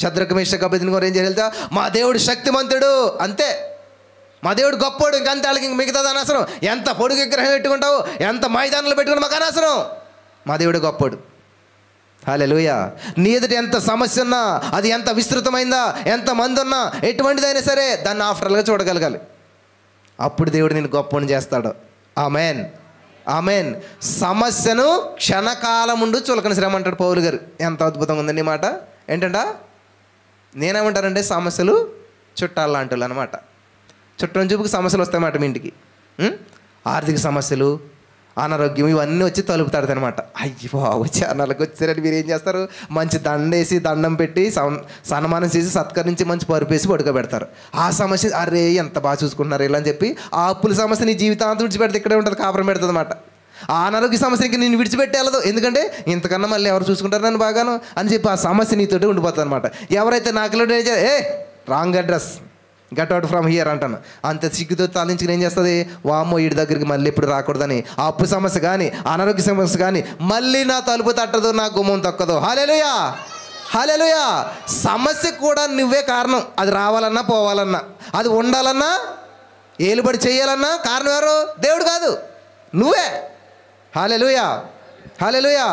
శద్రకు మేషకు అబేద్నెగో ఏం చేయాలి? మా దేవుడు శక్తిమంతుడు, అంతే. మా దేవుడు గొప్పోడు, ఇంకంతే. వాళ్ళకి ఇంక మిగతాది అనవసరం. ఎంత పొడుగు విగ్రహం పెట్టుకుంటావు, ఎంత మైదానంలో పెట్టుకుని మాకు అనవసరం. మా దేవుడు గొప్పోడు. హల్లెలూయా. నీ ఎదుట ఎంత సమస్య ఉన్నా, అది ఎంత విస్తృతమైందా, ఎంత మంది ఉన్నా, ఎటువంటిదైనా సరే దాన్ని ఆఫ్టర్గా చూడగలగాలి. అప్పుడు దేవుడు నేను గొప్పని చేస్తాడు. Amen, amen. సమస్యను క్షణకాలం ఉండు చులకన శ్రమ అంటాడు పౌలు గారు. ఎంత అద్భుతంగా ఉందండి ఈ మాట. ఏంటంట? నేనేమంటానంటే సమస్యలు చుట్టాలు లాంటి అనమాట. చుట్టం చూపుకి సమస్యలు వస్తాయన్నమాట మీ ఇంటికి. ఆర్థిక సమస్యలు, అనారోగ్యం, ఇవన్నీ వచ్చి తలుపు తాడతాయన్నమాట. అయ్యో వచ్చి అనాలకు వచ్చారని మీరు ఏం చేస్తారు? మంచి దండేసి, దండం పెట్టి, సన్మానం చేసి, సత్కరించి, మంచి పరుపేసి పడుకోబెడతారు. ఆ సమస్య, అరే ఎంత బాగా చూసుకుంటున్నారు ఇలా అని చెప్పి ఆ అప్పుల సమస్య నీ జీవితాంతం విడిచిపెడితే ఇక్కడే ఉంటుంది, కాపురం పెడుతుంది అన్నమాట. ఆ అనారోగ్య సమస్యకి నేను విడిచిపెట్టి వెళ్ళదు. ఎందుకంటే ఇంతకన్నా మళ్ళీ ఎవరు చూసుకుంటారు నన్ను బాగాను అని చెప్పి ఆ సమస్య నీతోటి ఉండిపోతుంది అనమాట. ఎవరైతే నాకు wrong address, get out from here అంటాను, అంత సిగ్గుతో తలించుకుని ఏం చేస్తుంది? వామ్మో వీడి దగ్గరికి మళ్ళీ ఇప్పుడు రాకూడదని ఆ అప్పు సమస్య కానీ, అనారోగ్య సమస్య కానీ మళ్ళీ నా తలుపు తట్టదు, నా గుమ్మం తక్కదు. హల్లెలూయా, హల్లెలూయా. సమస్య కూడా నువ్వే కారణం. అది రావాలన్నా, పోవాలన్నా, అది ఉండాలన్నా, ఏలుబడి చేయాలన్నా కారణం ఎవరు? దేవుడు కాదు, నువ్వే. హల్లెలూయా, హల్లెలూయా.